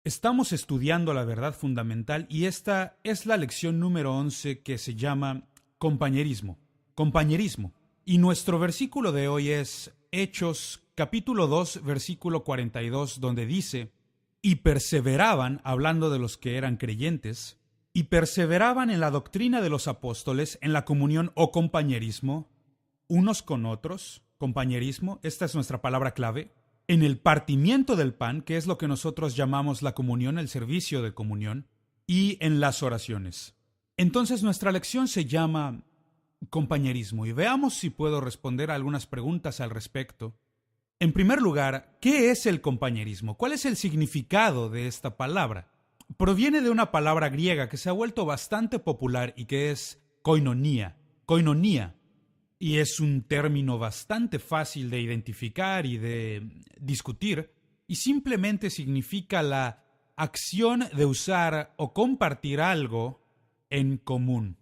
Estamos estudiando la verdad fundamental y esta es la lección número 11 que se llama compañerismo. Compañerismo. Y nuestro versículo de hoy es Hechos capítulo 2, versículo 42, donde dice: y perseveraban, hablando de los que eran creyentes, y perseveraban en la doctrina de los apóstoles, en la comunión o compañerismo, unos con otros, compañerismo, esta es nuestra palabra clave, en el partimiento del pan, que es lo que nosotros llamamos la comunión, el servicio de comunión, y en las oraciones. Entonces nuestra lección se llama compañerismo, y veamos si puedo responder a algunas preguntas al respecto. En primer lugar, ¿qué es el compañerismo? ¿Cuál es el significado de esta palabra? Proviene de una palabra griega que se ha vuelto bastante popular y que es koinonia. Koinonia. Y es un término bastante fácil de identificar y de discutir, y simplemente significa la acción de usar o compartir algo en común.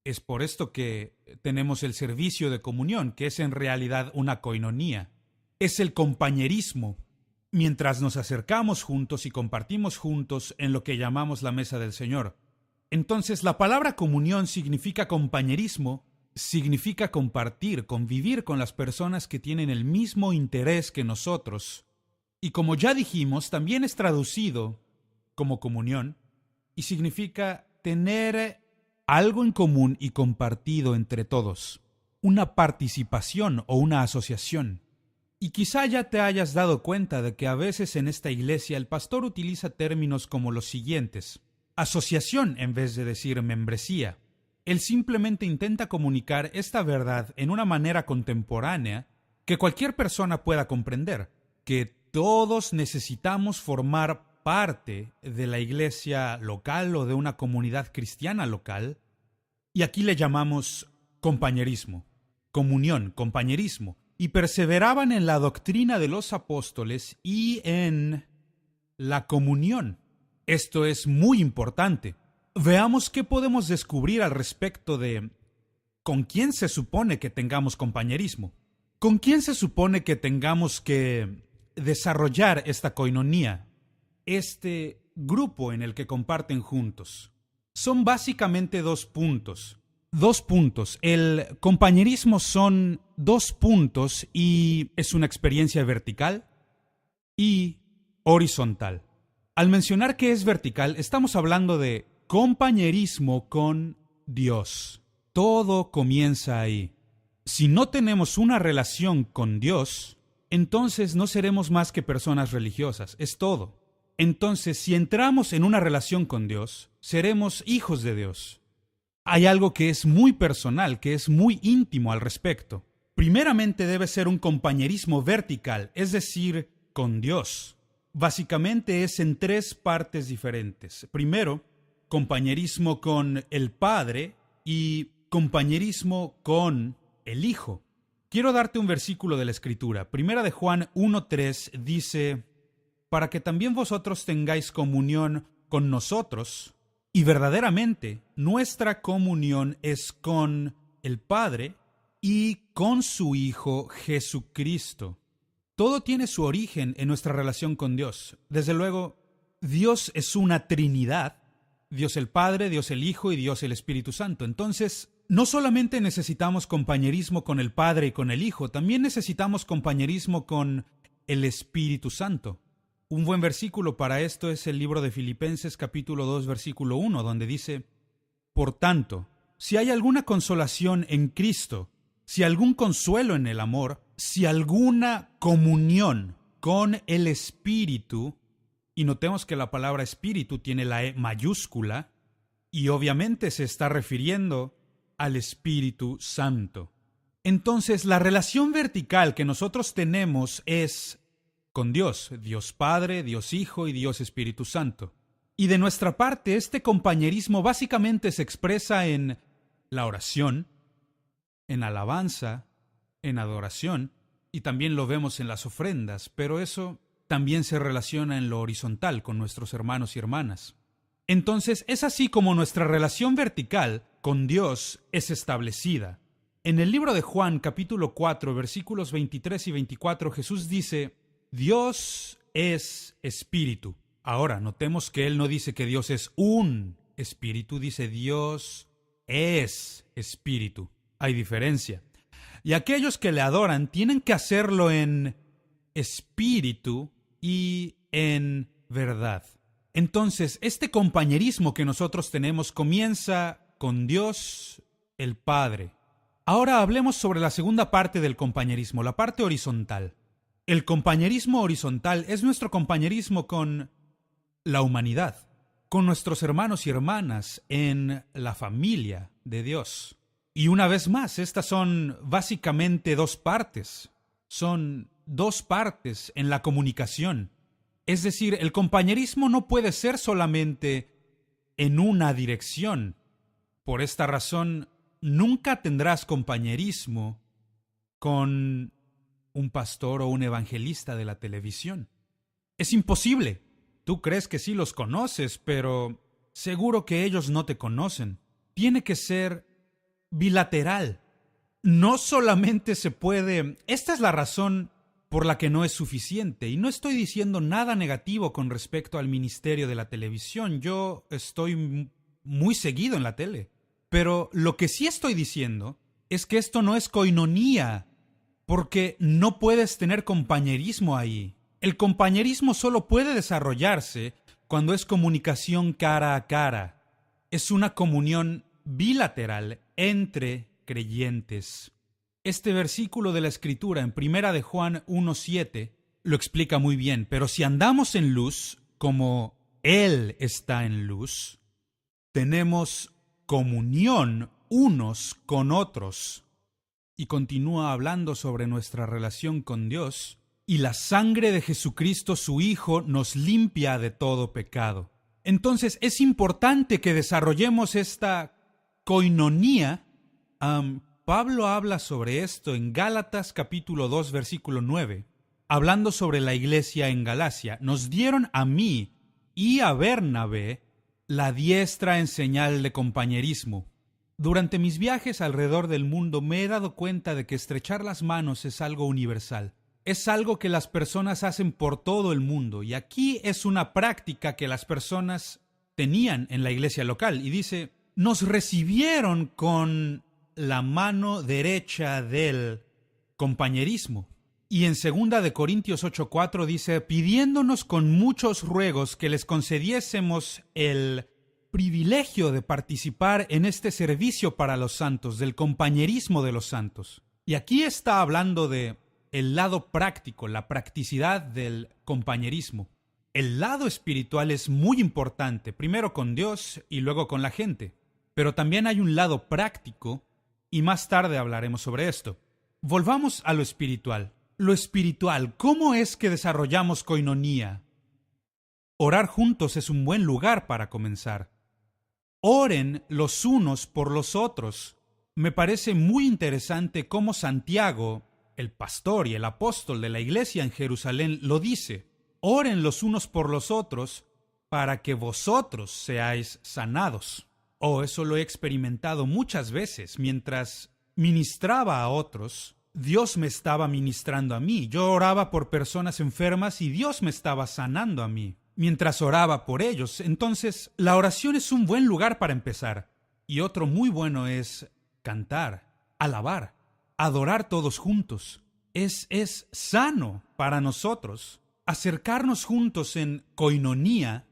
Es por esto que tenemos el servicio de comunión, que es en realidad una koinonia. Es el compañerismo, mientras nos acercamos juntos y compartimos juntos en lo que llamamos la mesa del Señor. Entonces, la palabra comunión significa compañerismo, significa compartir, convivir con las personas que tienen el mismo interés que nosotros. Y como ya dijimos, también es traducido como comunión y significa tener algo en común y compartido entre todos, una participación o una asociación. Y quizá ya te hayas dado cuenta de que a veces en esta iglesia el pastor utiliza términos como los siguientes: asociación en vez de decir membresía. Él simplemente intenta comunicar esta verdad en una manera contemporánea que cualquier persona pueda comprender, que todos necesitamos formar parte de la iglesia local o de una comunidad cristiana local, y aquí le llamamos compañerismo, comunión, compañerismo, y perseveraban en la doctrina de los apóstoles y en la comunión. Esto es muy importante. Veamos qué podemos descubrir al respecto de con quién se supone que tengamos compañerismo. ¿Con quién se supone que tengamos que desarrollar esta koinonía, este grupo en el que comparten juntos? Son básicamente dos puntos. El compañerismo son 2 puntos y es una experiencia vertical y horizontal. Al mencionar que es vertical, estamos hablando de compañerismo con Dios. Todo comienza ahí. Si no tenemos una relación con Dios, entonces no seremos más que personas religiosas. Es todo. Entonces, si entramos en una relación con Dios, seremos hijos de Dios. Hay algo que es muy personal, que es muy íntimo al respecto. Primeramente debe ser un compañerismo vertical, es decir, con Dios. Básicamente es en 3 partes diferentes. Primero, compañerismo con el Padre y compañerismo con el Hijo. Quiero darte un versículo de la Escritura. Primera de Juan 1:3 dice: para que también vosotros tengáis comunión con nosotros. Y verdaderamente nuestra comunión es con el Padre y con su Hijo Jesucristo. Todo tiene su origen en nuestra relación con Dios. Desde luego, Dios es una Trinidad: Dios el Padre, Dios el Hijo y Dios el Espíritu Santo. Entonces, no solamente necesitamos compañerismo con el Padre y con el Hijo, también necesitamos compañerismo con el Espíritu Santo. Un buen versículo para esto es el libro de Filipenses capítulo 2 versículo 1, donde dice: por tanto, si hay alguna consolación en Cristo, si algún consuelo en el amor, si alguna comunión con el Espíritu, y notemos que la palabra Espíritu tiene la E mayúscula, y obviamente se está refiriendo al Espíritu Santo. Entonces, la relación vertical que nosotros tenemos es con Dios, Dios Padre, Dios Hijo y Dios Espíritu Santo. Y de nuestra parte, este compañerismo básicamente se expresa en la oración, en alabanza, en adoración, y también lo vemos en las ofrendas, pero eso también se relaciona en lo horizontal con nuestros hermanos y hermanas. Entonces, es así como nuestra relación vertical con Dios es establecida. En el libro de Juan, capítulo 4, versículos 23 y 24, Jesús dice: Dios es espíritu, Ahora, notemos que él no dice que Dios es un espíritu, dice Dios es espíritu. Hay diferencia. Y aquellos que le adoran tienen que hacerlo en espíritu y en verdad. Entonces, este compañerismo que nosotros tenemos comienza con Dios el Padre. Ahora hablemos sobre la segunda parte del compañerismo, la parte horizontal. El compañerismo horizontal es nuestro compañerismo con la humanidad, con nuestros hermanos y hermanas en la familia de Dios. Y una vez más, estas son básicamente dos partes. Son dos partes en la comunicación. Es decir, el compañerismo no puede ser solamente en una dirección. Por esta razón, nunca tendrás compañerismo con un pastor o un evangelista de la televisión. Es imposible. Tú crees que sí los conoces, pero seguro que ellos no te conocen. Tiene que ser bilateral. No solamente se puede... Esta es la razón por la que no es suficiente. Y no estoy diciendo nada negativo con respecto al ministerio de la televisión. Yo estoy muy seguido en la tele. Pero lo que sí estoy diciendo es que esto no es coinonía, porque no puedes tener compañerismo ahí. El compañerismo solo puede desarrollarse cuando es comunicación cara a cara. Es una comunión bilateral entre creyentes. Este versículo de la Escritura en 1 de Juan 1:7 lo explica muy bien. Pero si andamos en luz, como Él está en luz, tenemos comunión unos con otros. Y continúa hablando sobre nuestra relación con Dios. Y la sangre de Jesucristo, su Hijo, nos limpia de todo pecado. Entonces es importante que desarrollemos esta coinonía. Pablo habla sobre esto en Gálatas capítulo 2, versículo 9. Hablando sobre la iglesia en Galacia, nos dieron a mí y a Bernabé la diestra en señal de compañerismo. Durante mis viajes alrededor del mundo me he dado cuenta de que estrechar las manos es algo universal. Es algo que las personas hacen por todo el mundo, y aquí es una práctica que las personas tenían en la iglesia local. Y dice, nos recibieron con la mano derecha del compañerismo. Y en 2 de Corintios 8:4 dice, pidiéndonos con muchos ruegos que les concediésemos el privilegio de participar en este servicio para los santos, del compañerismo de los santos. Y aquí está hablando de el lado práctico, la practicidad del compañerismo. El lado espiritual es muy importante, primero con Dios y luego con la gente. Pero también hay un lado práctico y más tarde hablaremos sobre esto. Volvamos a lo espiritual. Lo espiritual, ¿cómo es que desarrollamos coinonía? Orar juntos es un buen lugar para comenzar. Oren los unos por los otros. Me parece muy interesante cómo Santiago, el pastor y el apóstol de la iglesia en Jerusalén, lo dice. Oren los unos por los otros para que vosotros seáis sanados. Eso lo he experimentado muchas veces. Mientras ministraba a otros, Dios me estaba ministrando a mí. Yo oraba por personas enfermas y Dios me estaba sanando a mí mientras oraba por ellos. Entonces, la oración es un buen lugar para empezar. Y otro muy bueno es cantar, alabar, adorar todos juntos. Es sano para nosotros acercarnos juntos en coinonía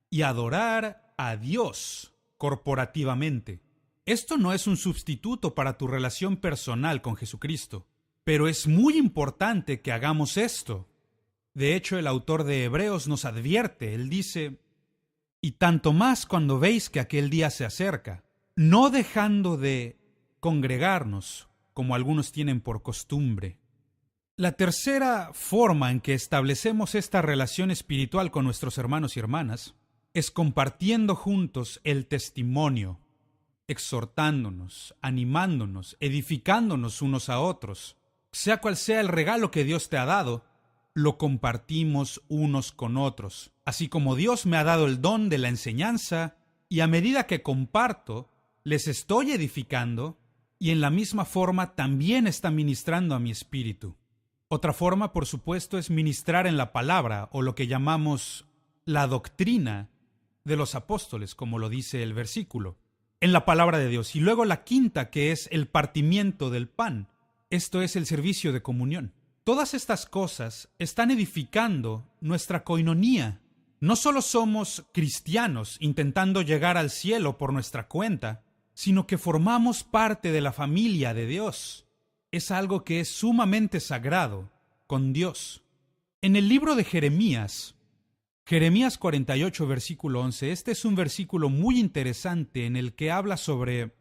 y adorar a Dios corporativamente. Esto no es un sustituto para tu relación personal con Jesucristo, pero es muy importante que hagamos esto. De hecho, el autor de Hebreos nos advierte, él dice, y tanto más cuando veis que aquel día se acerca, no dejando de congregarnos, como algunos tienen por costumbre. La tercera forma en que establecemos esta relación espiritual con nuestros hermanos y hermanas es compartiendo juntos el testimonio, exhortándonos, animándonos, edificándonos unos a otros. Sea cual sea el regalo que Dios te ha dado, lo compartimos unos con otros. Así como Dios me ha dado el don de la enseñanza, y a medida que comparto, les estoy edificando, y en la misma forma también está ministrando a mi espíritu. Otra forma, por supuesto, es ministrar en la palabra, o lo que llamamos la doctrina de los apóstoles, como lo dice el versículo, en la palabra de Dios. Y luego la quinta, que es el partimiento del pan. Esto es el servicio de comunión. Todas estas cosas están edificando nuestra coinonía. No solo somos cristianos intentando llegar al cielo por nuestra cuenta, sino que formamos parte de la familia de Dios. Es algo que es sumamente sagrado con Dios. En el libro de Jeremías 48, versículo 11, este es un versículo muy interesante en el que habla sobre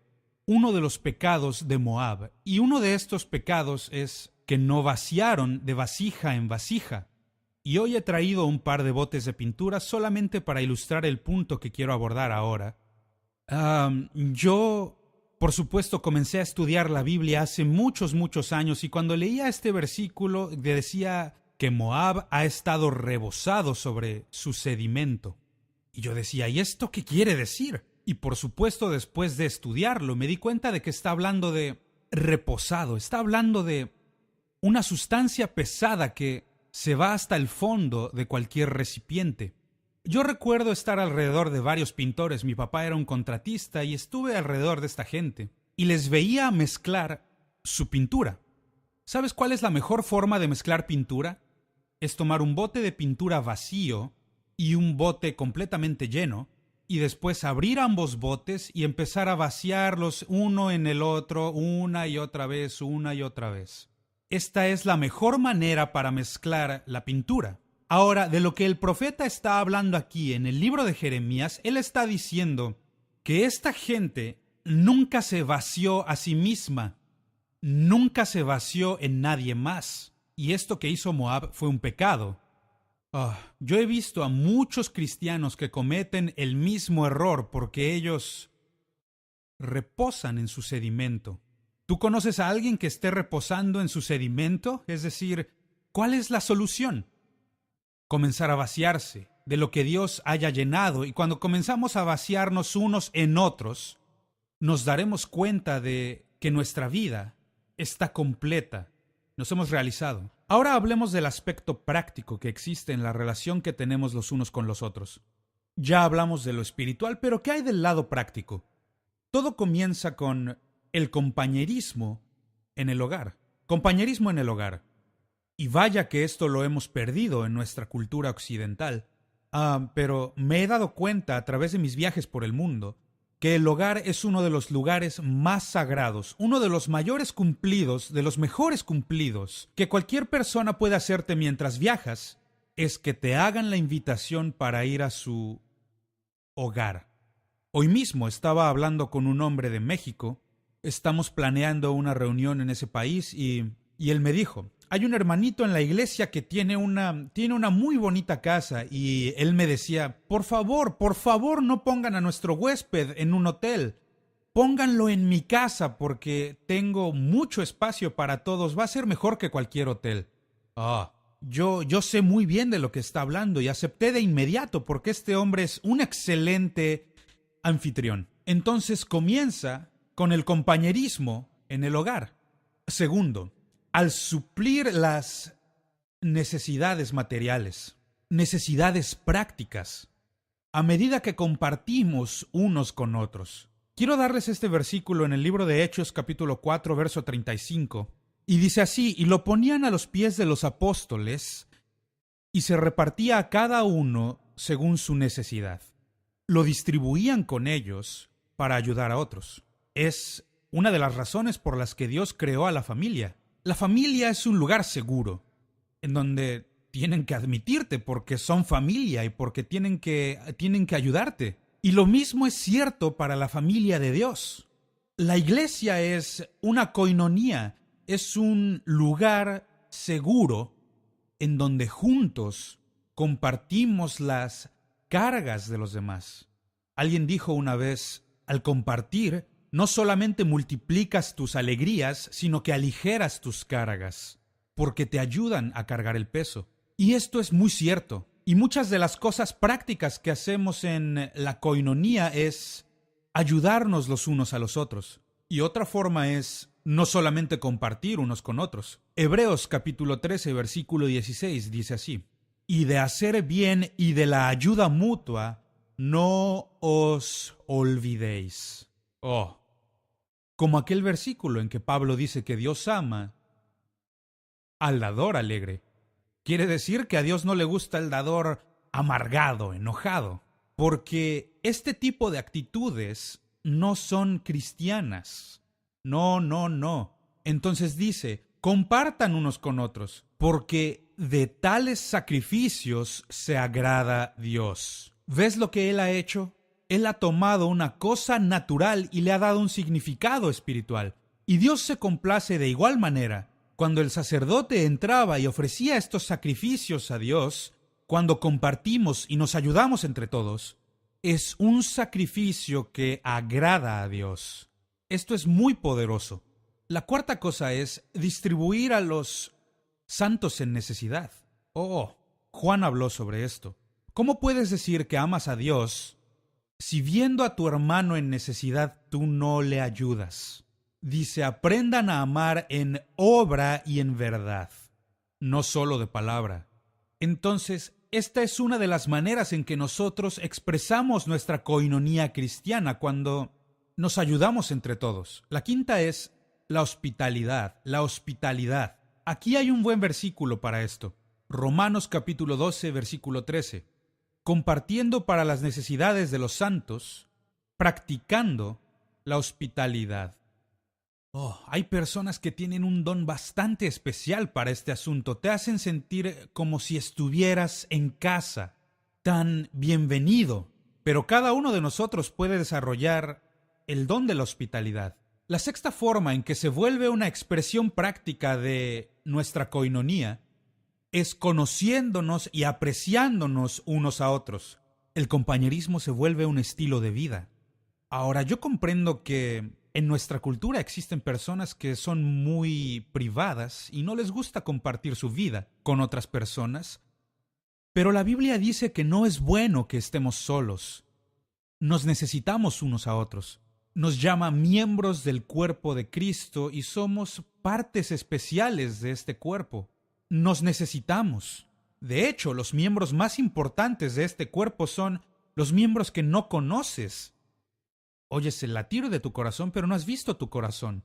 uno de los pecados de Moab. Y uno de estos pecados es que no vaciaron de vasija en vasija. Y hoy he traído un par de botes de pintura solamente para ilustrar el punto que quiero abordar ahora. Yo, por supuesto, comencé a estudiar la Biblia hace muchos años y cuando leía este versículo decía que Moab ha estado rebosado sobre su sedimento. Y yo decía, ¿y esto qué quiere decir? Y por supuesto, después de estudiarlo, me di cuenta de que está hablando de reposado, está hablando de una sustancia pesada que se va hasta el fondo de cualquier recipiente. Yo recuerdo estar alrededor de varios pintores. Mi papá era un contratista y estuve alrededor de esta gente y les veía mezclar su pintura. ¿Sabes cuál es la mejor forma de mezclar pintura? Es tomar un bote de pintura vacío y un bote completamente lleno y después abrir ambos botes y empezar a vaciarlos uno en el otro una y otra vez. Esta es la mejor manera para mezclar la pintura. Ahora, de lo que el profeta está hablando aquí en el libro de Jeremías, él está diciendo que esta gente nunca se vació a sí misma, nunca se vació en nadie más. Y esto que hizo Moab fue un pecado. Yo he visto a muchos cristianos que cometen el mismo error porque ellos reposan en su sedimento. ¿Tú conoces a alguien que esté reposando en su sedimento? Es decir, ¿cuál es la solución? Comenzar a vaciarse de lo que Dios haya llenado, y cuando comenzamos a vaciarnos unos en otros, nos daremos cuenta de que nuestra vida está completa, nos hemos realizado. Ahora hablemos del aspecto práctico que existe en la relación que tenemos los unos con los otros. Ya hablamos de lo espiritual, pero ¿qué hay del lado práctico? Todo comienza con el compañerismo en el hogar. Compañerismo en el hogar. Y vaya que esto lo hemos perdido en nuestra cultura occidental. Pero me he dado cuenta a través de mis viajes por el mundo que el hogar es uno de los lugares más sagrados, uno de los mayores cumplidos, de los mejores cumplidos que cualquier persona puede hacerte mientras viajas, es que te hagan la invitación para ir a su hogar. Hoy mismo estaba hablando con un hombre de México, estamos planeando una reunión en ese país y él me dijo, hay un hermanito en la iglesia que tiene una muy bonita casa y él me decía, por favor, no pongan a nuestro huésped en un hotel. Pónganlo en mi casa porque tengo mucho espacio para todos. Va a ser mejor que cualquier hotel. Yo sé muy bien de lo que está hablando y acepté de inmediato porque este hombre es un excelente anfitrión. Entonces comienza con el compañerismo en el hogar. Segundo, al suplir las necesidades materiales, necesidades prácticas, a medida que compartimos unos con otros. Quiero darles este versículo en el libro de Hechos, capítulo 4, verso 35, y dice así, y lo ponían a los pies de los apóstoles, y se repartía a cada uno según su necesidad. Lo distribuían con ellos para ayudar a otros. Es una de las razones por las que Dios creó a la familia. La familia es un lugar seguro, en donde tienen que admitirte porque son familia y porque tienen que ayudarte. Y lo mismo es cierto para la familia de Dios. La iglesia es una coinonía, es un lugar seguro en donde juntos compartimos las cargas de los demás. Alguien dijo una vez, al compartir, no solamente multiplicas tus alegrías, sino que aligeras tus cargas, porque te ayudan a cargar el peso. Y esto es muy cierto. Y muchas de las cosas prácticas que hacemos en la coinonía es ayudarnos los unos a los otros. Y otra forma es no solamente compartir unos con otros. Hebreos capítulo 13, versículo 16 dice así: y de hacer bien y de la ayuda mutua, no os olvidéis. Oh, como aquel versículo en que Pablo dice que Dios ama al dador alegre. Quiere decir que a Dios no le gusta el dador amargado, enojado, porque este tipo de actitudes no son cristianas. No, no, no. Entonces dice, compartan unos con otros, porque de tales sacrificios se agrada Dios. ¿Ves lo que Él ha hecho? Él ha tomado una cosa natural y le ha dado un significado espiritual. Y Dios se complace de igual manera. Cuando el sacerdote entraba y ofrecía estos sacrificios a Dios, cuando compartimos y nos ayudamos entre todos, es un sacrificio que agrada a Dios. Esto es muy poderoso. La cuarta cosa es distribuir a los santos en necesidad. Oh, Juan habló sobre esto. ¿Cómo puedes decir que amas a Dios si viendo a tu hermano en necesidad tú no le ayudas? Dice, aprendan a amar en obra y en verdad, no solo de palabra. Entonces, esta es una de las maneras en que nosotros expresamos nuestra coinonía cristiana cuando nos ayudamos entre todos. La quinta es la hospitalidad, la hospitalidad. Aquí hay un buen versículo para esto. Romanos capítulo 12, versículo 13. Compartiendo para las necesidades de los santos, practicando la hospitalidad. Oh, hay personas que tienen un don bastante especial para este asunto. Te hacen sentir como si estuvieras en casa, tan bienvenido. Pero cada uno de nosotros puede desarrollar el don de la hospitalidad. La sexta forma en que se vuelve una expresión práctica de nuestra coinonía es conociéndonos y apreciándonos unos a otros. El compañerismo se vuelve un estilo de vida. Ahora, yo comprendo que en nuestra cultura existen personas que son muy privadas y no les gusta compartir su vida con otras personas, pero la Biblia dice que no es bueno que estemos solos. Nos necesitamos unos a otros. Nos llama miembros del cuerpo de Cristo y somos partes especiales de este cuerpo. Nos necesitamos. De hecho, los miembros más importantes de este cuerpo son los miembros que no conoces. Oyes el latir de tu corazón, pero no has visto tu corazón.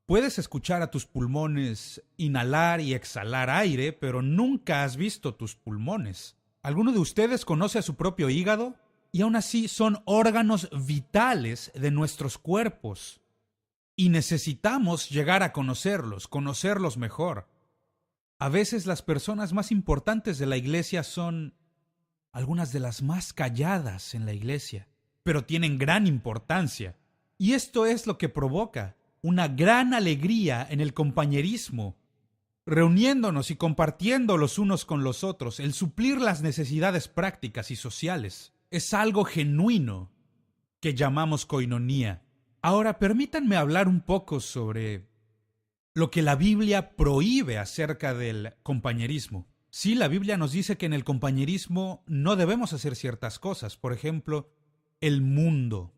Puedes escuchar a tus pulmones inhalar y exhalar aire, pero nunca has visto tus pulmones. ¿Alguno de ustedes conoce a su propio hígado? Y aún así son órganos vitales de nuestros cuerpos. Y necesitamos llegar a conocerlos mejor. A veces las personas más importantes de la iglesia son algunas de las más calladas en la iglesia, pero tienen gran importancia. Y esto es lo que provoca una gran alegría en el compañerismo, reuniéndonos y compartiendo los unos con los otros, el suplir las necesidades prácticas y sociales. Es algo genuino que llamamos coinonía. Ahora, permítanme hablar un poco sobre lo que la Biblia prohíbe acerca del compañerismo. Sí, la Biblia nos dice que en el compañerismo no debemos hacer ciertas cosas. Por ejemplo, el mundo.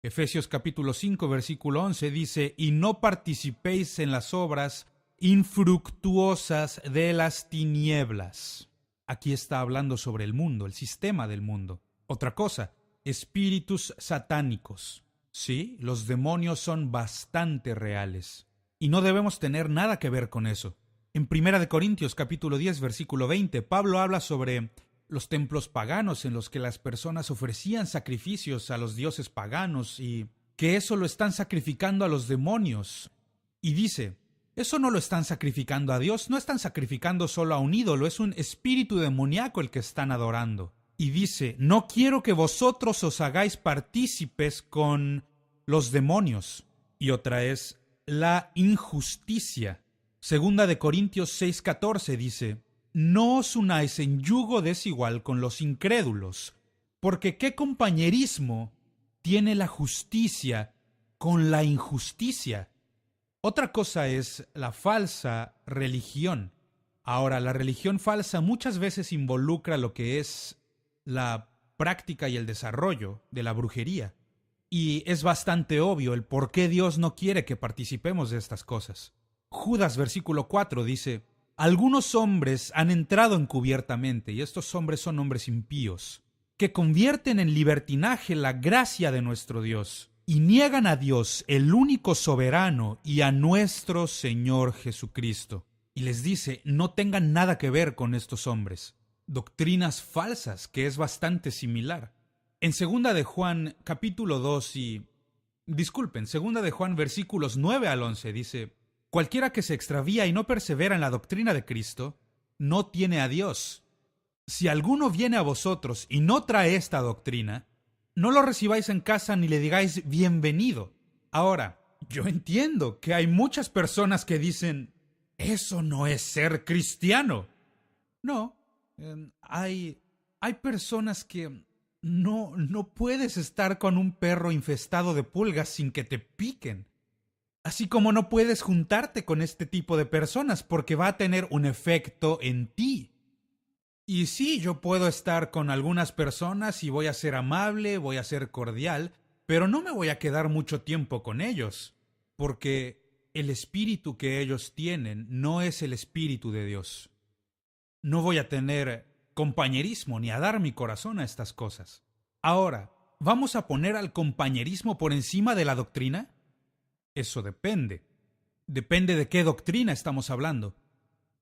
Efesios capítulo 5, versículo 11 dice, y no participéis en las obras infructuosas de las tinieblas. Aquí está hablando sobre el mundo, el sistema del mundo. Otra cosa, espíritus satánicos. Sí, los demonios son bastante reales. Y no debemos tener nada que ver con eso. En 1 Corintios capítulo 10, versículo 20, Pablo habla sobre los templos paganos en los que las personas ofrecían sacrificios a los dioses paganos y que eso lo están sacrificando a los demonios. Y dice, eso no lo están sacrificando a Dios, no están sacrificando solo a un ídolo, es un espíritu demoníaco el que están adorando. Y dice, no quiero que vosotros os hagáis partícipes con los demonios. Y otra es la injusticia. Segunda de Corintios 6:14 dice, no os unáis en yugo desigual con los incrédulos, porque ¿qué compañerismo tiene la justicia con la injusticia? Otra cosa es la falsa religión. Ahora, la religión falsa muchas veces involucra lo que es la práctica y el desarrollo de la brujería. Y es bastante obvio el por qué Dios no quiere que participemos de estas cosas. Judas versículo 4 dice, algunos hombres han entrado encubiertamente, y estos hombres son hombres impíos, que convierten en libertinaje la gracia de nuestro Dios, y niegan a Dios, el único soberano, y a nuestro Señor Jesucristo. Y les dice, no tengan nada que ver con estos hombres. Doctrinas falsas, que es bastante similar. En 2 de Juan, capítulo 2 2 de Juan, versículos 9 al 11, dice: cualquiera que se extravía y no persevera en la doctrina de Cristo, no tiene a Dios. Si alguno viene a vosotros y no trae esta doctrina, no lo recibáis en casa ni le digáis bienvenido. Ahora, yo entiendo que hay muchas personas que dicen, eso no es ser cristiano. No, hay personas que no puedes estar con un perro infestado de pulgas sin que te piquen. Así como no puedes juntarte con este tipo de personas porque va a tener un efecto en ti. Y sí, yo puedo estar con algunas personas y voy a ser amable, voy a ser cordial, pero no me voy a quedar mucho tiempo con ellos, porque el espíritu que ellos tienen no es el espíritu de Dios. No voy a tener compañerismo ni a dar mi corazón a estas cosas. Ahora, ¿vamos a poner al compañerismo por encima de la doctrina? Eso depende. Depende de qué doctrina estamos hablando.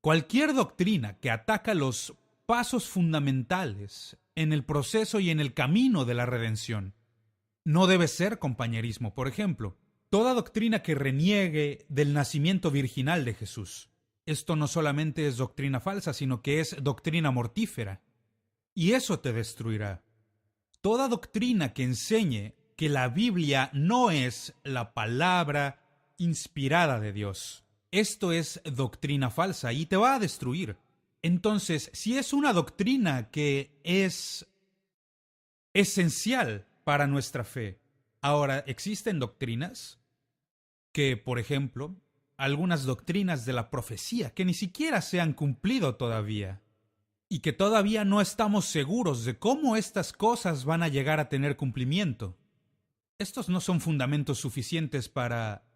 Cualquier doctrina que ataca los pasos fundamentales en el proceso y en el camino de la redención no debe ser compañerismo. Por ejemplo, toda doctrina que reniegue del nacimiento virginal de Jesús. Esto no solamente es doctrina falsa, sino que es doctrina mortífera. Y eso te destruirá. Toda doctrina que enseñe que la Biblia no es la palabra inspirada de Dios. Esto es doctrina falsa y te va a destruir. Entonces, si es una doctrina que es esencial para nuestra fe, ahora, existen doctrinas que, por ejemplo, algunas doctrinas de la profecía que ni siquiera se han cumplido todavía y que todavía no estamos seguros de cómo estas cosas van a llegar a tener cumplimiento. Estos no son fundamentos suficientes para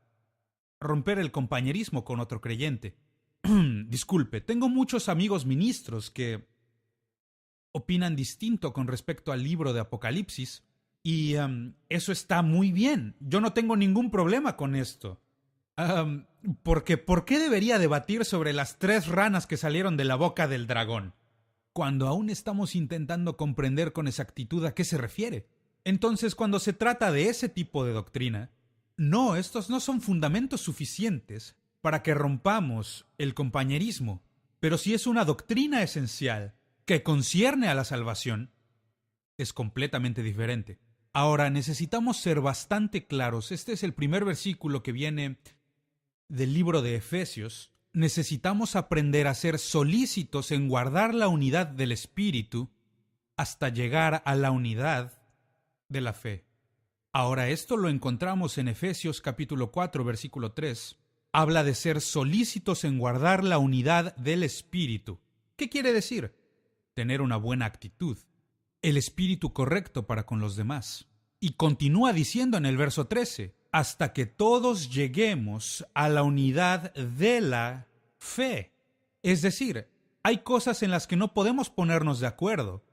romper el compañerismo con otro creyente. Disculpe, tengo muchos amigos ministros que opinan distinto con respecto al libro de Apocalipsis y eso está muy bien. Yo no tengo ningún problema con esto. Porque ¿por qué debería debatir sobre las 3 ranas que salieron de la boca del dragón? Cuando aún estamos intentando comprender con exactitud a qué se refiere. Entonces, cuando se trata de ese tipo de doctrina, no, estos no son fundamentos suficientes para que rompamos el compañerismo. Pero si es una doctrina esencial que concierne a la salvación, es completamente diferente. Ahora, necesitamos ser bastante claros. Este es el primer versículo que viene del libro de Efesios. Necesitamos aprender a ser solícitos en guardar la unidad del Espíritu hasta llegar a la unidad de la fe. Ahora, esto lo encontramos en Efesios capítulo 4, versículo 3. Habla de ser solícitos en guardar la unidad del Espíritu. ¿Qué quiere decir? Tener una buena actitud, el espíritu correcto para con los demás. Y continúa diciendo en el verso 13, hasta que todos lleguemos a la unidad de la fe. Es decir, hay cosas en las que no podemos ponernos de acuerdo,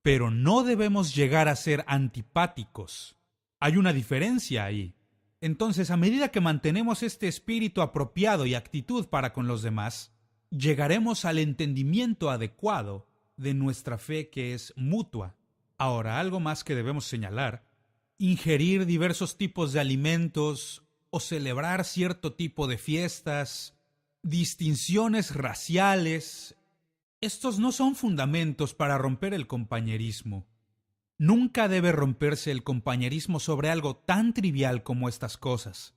pero no debemos llegar a ser antipáticos. Hay una diferencia ahí. Entonces, a medida que mantenemos este espíritu apropiado y actitud para con los demás, llegaremos al entendimiento adecuado de nuestra fe, que es mutua. Ahora, algo más que debemos señalar: ingerir diversos tipos de alimentos o celebrar cierto tipo de fiestas, distinciones raciales, estos no son fundamentos para romper el compañerismo. Nunca debe romperse el compañerismo sobre algo tan trivial como estas cosas.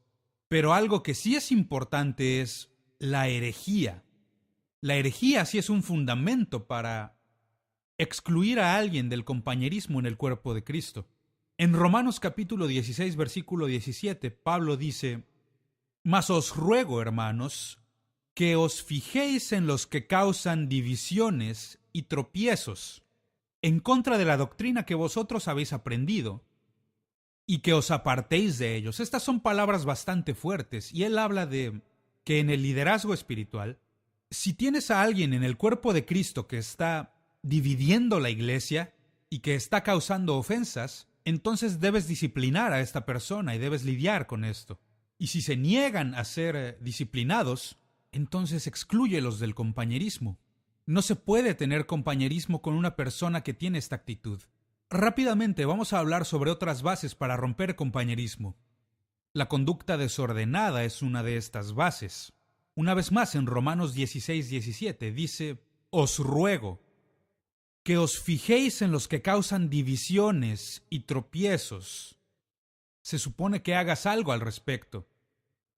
Pero algo que sí es importante es la herejía. La herejía sí es un fundamento para excluir a alguien del compañerismo en el cuerpo de Cristo. En Romanos capítulo 16, versículo 17, Pablo dice: Mas os ruego, hermanos, que os fijéis en los que causan divisiones y tropiezos, en contra de la doctrina que vosotros habéis aprendido, y que os apartéis de ellos. Estas son palabras bastante fuertes, y él habla de que en el liderazgo espiritual Si tienes a alguien en el cuerpo de Cristo que está dividiendo la iglesia y que está causando ofensas, entonces debes disciplinar a esta persona y debes lidiar con esto. Y si se niegan a ser disciplinados, entonces exclúyelos del compañerismo. No se puede tener compañerismo con una persona que tiene esta actitud. Rápidamente vamos a hablar sobre otras bases para romper compañerismo. La conducta desordenada es una de estas bases. Una vez más, en Romanos 16:17 dice: Os ruego que os fijéis en los que causan divisiones y tropiezos. Se supone que hagas algo al respecto.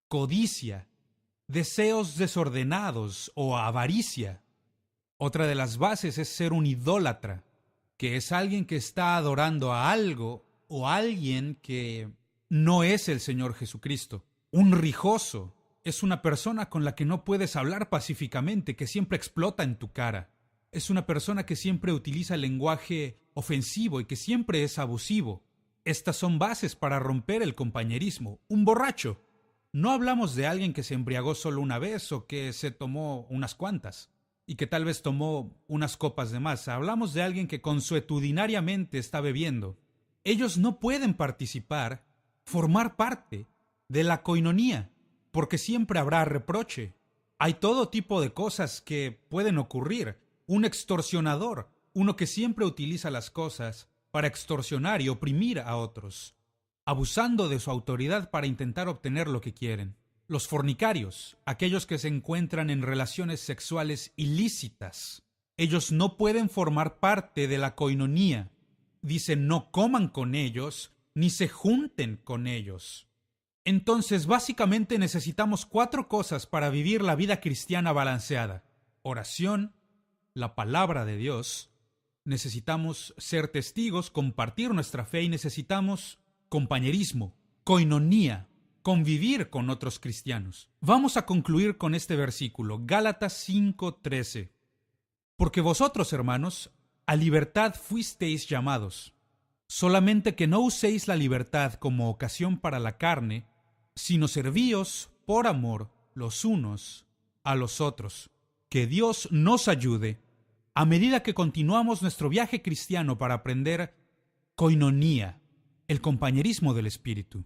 Codicia, deseos desordenados o avaricia. Otra de las bases es ser un idólatra, que es alguien que está adorando a algo o a alguien que no es el Señor Jesucristo. Un rijoso es una persona con la que no puedes hablar pacíficamente, que siempre explota en tu cara. Es una persona que siempre utiliza el lenguaje ofensivo y que siempre es abusivo. Estas son bases para romper el compañerismo. Un borracho. No hablamos de alguien que se embriagó solo una vez o que se tomó unas cuantas y que tal vez tomó unas copas de más. Hablamos de alguien que consuetudinariamente está bebiendo. Ellos no pueden participar, formar parte de la coinonía, porque siempre habrá reproche. Hay todo tipo de cosas que pueden ocurrir. Un extorsionador, uno que siempre utiliza las cosas para extorsionar y oprimir a otros, abusando de su autoridad para intentar obtener lo que quieren. Los fornicarios, aquellos que se encuentran en relaciones sexuales ilícitas, ellos no pueden formar parte de la coinonía. Dice: no coman con ellos, ni se junten con ellos. Entonces, básicamente necesitamos 4 cosas para vivir la vida cristiana balanceada: oración, la palabra de Dios, necesitamos ser testigos, compartir nuestra fe y necesitamos compañerismo, coinonía, convivir con otros cristianos. Vamos a concluir con este versículo, Gálatas 5:13. Porque vosotros, hermanos, a libertad fuisteis llamados, solamente que no uséis la libertad como ocasión para la carne, sino servíos por amor los unos a los otros. Que Dios nos ayude a medida que continuamos nuestro viaje cristiano para aprender coinonía, el compañerismo del Espíritu.